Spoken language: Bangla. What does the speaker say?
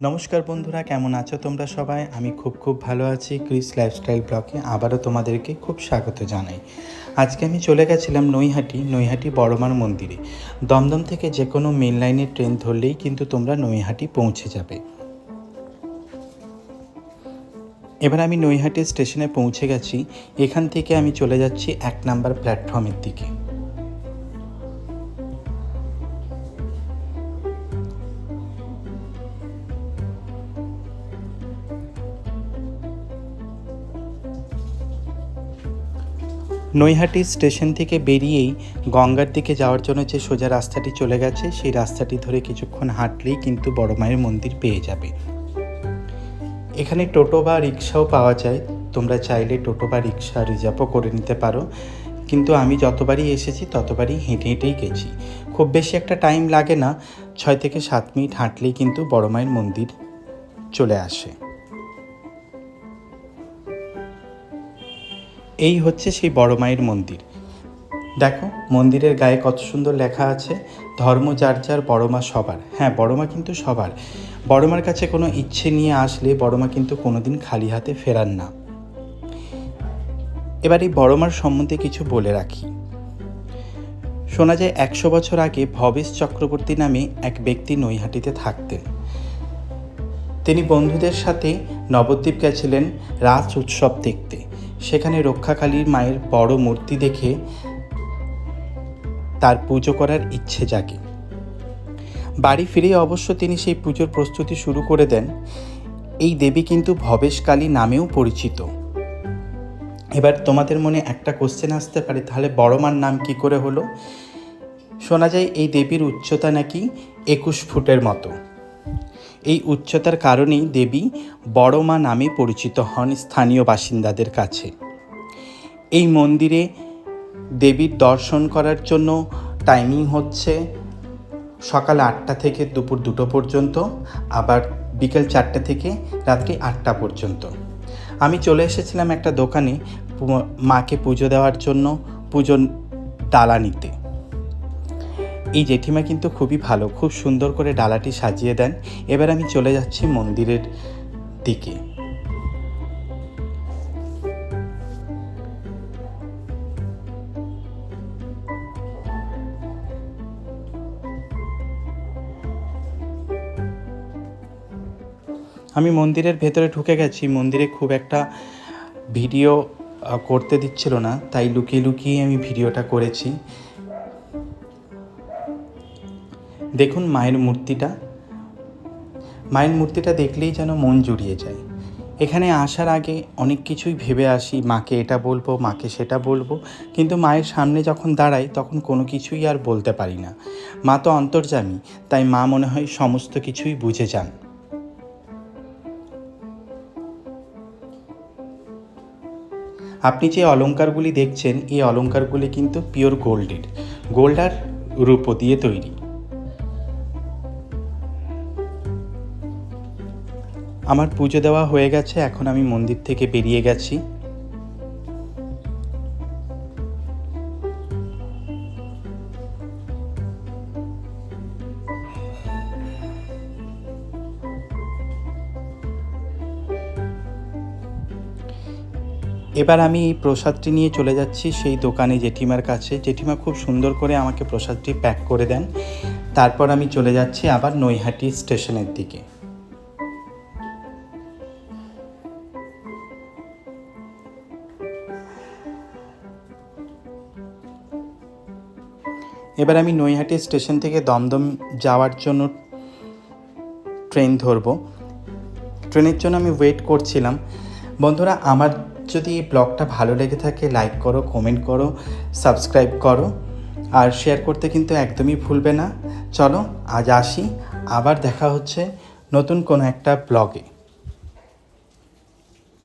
নমস্কার বন্ধুরা, কেমন আছো তোমরা সবাই? আমি খুব ভালো আছি। ক্রিস লাইফস্টাইল ব্লগে আবারও তোমাদেরকে খুব স্বাগত জানাই। আজকে আমি চলে গেছিলাম নৈহাটি বড়মার মন্দিরে। দমদম থেকে যে কোনো মেন লাইনের ট্রেন ধরলেই কিন্তু তোমরা নৈহাটি পৌঁছে যাবে। এবার আমি নৈহাটি স্টেশনে পৌঁছে গেছি। এখান থেকে আমি চলে যাচ্ছি 1 নম্বর প্ল্যাটফর্মের দিকে। নৈহাটি স্টেশন থেকে বেরিয়েই গঙ্গার দিকে যাওয়ার জন্য যে সোজা রাস্তাটি চলে গেছে, সেই রাস্তাটি ধরে কিছুক্ষণ হাঁটলেই কিন্তু বড় মায়ের মন্দির পেয়ে যাবে। এখানে টোটো বা রিক্সাও পাওয়া যায়, তোমরা চাইলে টোটো বা রিক্সা রিজার্ভও করে নিতে পারো। কিন্তু আমি যতবারই এসেছি ততবারই হেঁটেই গেছি। খুব বেশি একটা টাইম লাগে না, 6 থেকে 7 মিনিট হাঁটলেই কিন্তু বড় মায়ের মন্দির চলে আসে। এই হচ্ছে সেই বড় মায়ের মন্দির। দেখো মন্দিরের গায়ে কত সুন্দর লেখা আছে, ধর্ম যার যার, বড় মা সবার। হ্যাঁ, বড় মা কিন্তু সবার। বড় মার কাছে কোনো ইচ্ছে নিয়ে আসলে বড় মা কিন্তু কোনোদিন খালি হাতে ফেরান না। এবার এই বড় মার সম্বন্ধে কিছু বলে রাখি। শোনা যায় 100 বছর আগে ভবেশ চক্রবর্তী নামে এক ব্যক্তি নৈহাটিতে থাকতেন। তিনি বন্ধুদের সাথে নবদ্বীপ গেছিলেন রাস উৎসব দেখতে। সেখানে রক্ষাকালীর মায়ের বড় মূর্তি দেখে তার পুজো করার ইচ্ছে জাগে। বাড়ি ফিরে অবশ্য তিনি সেই পুজোর প্রস্তুতি শুরু করে দেন। এই দেবী কিন্তু ভবেশকালী নামেও পরিচিত। এবার তোমাদের মনে একটা কোশ্চেন আসতে পারে, তাহলে বড় মার নাম কি করে হলো? শোনা যায় এই দেবীর উচ্চতা নাকি 21 ফুটের মতো। এই উচ্চতার কারণেই দেবী বড় মা নামে পরিচিত হন স্থানীয় বাসিন্দাদের কাছে। এই মন্দিরে দেবীর দর্শন করার জন্য টাইমিং হচ্ছে সকাল 8টা থেকে দুপুর 2টো পর্যন্ত, আবার বিকেল 4টে থেকে রাত্রি 8টা পর্যন্ত। আমি চলে এসেছিলাম একটা দোকানে মাকে পুজো দেওয়ার জন্য, পুজোর ডালা নিতে। এই জেঠিমা কিন্তু খুবই ভালো, খুব সুন্দর করে ডালাটি সাজিয়ে দেন। এবার আমি চলে যাচ্ছি মন্দিরের দিকে। আমি মন্দিরের ভেতরে ঢুকে গেছি। মন্দিরে খুব একটা ভিডিও করতে দিচ্ছিল না, তাই লুকিয়ে আমি ভিডিওটা করেছি। দেখুন মায়ের মূর্তিটা দেখলেই যেন মন জুড়িয়ে যায়। এখানে আসার আগে অনেক কিছুই ভেবে আসি, মাকে এটা বলবো, মাকে সেটা বলবো, কিন্তু মায়ের সামনে যখন দাঁড়াই তখন কোনো কিছুই আর বলতে পারি না। মা তো অন্তর্যামী, তাই মা মনে হয় সমস্ত কিছুই বুঝে যান। আপনি যে অলংকারগুলি দেখছেন, এই অলংকারগুলি কিন্তু পিওর গোল্ড আর রূপো দিয়ে তৈরি। আমার পুজো দেওয়া হয়ে গেছে, এখন আমি মন্দির থেকে বেরিয়ে গেছি। এবার আমি এই প্রসাদটি নিয়ে চলে যাচ্ছি সেই দোকানে জেঠিমার কাছে। জেঠিমা খুব সুন্দর করে আমাকে প্রসাদটি প্যাক করে দেন। তারপর আমি চলে যাচ্ছি আবার নৈহাটি স্টেশনের দিকে। এবার আমি নৈহাটি স্টেশন থেকে দমদম যাওয়ার জন্য ট্রেন ধরব। ট্রেনের জন্য আমি ওয়েট করছিলাম। বন্ধুরা, আমার যদি এই ব্লগটা ভালো লেগে থাকে লাইক করো, কমেন্ট করো, সাবস্ক্রাইব করো, আর শেয়ার করতে কিন্তু একদমই ভুলবে না। চলো আজ আসি, আবার দেখা হচ্ছে নতুন কোনো একটা ব্লগে।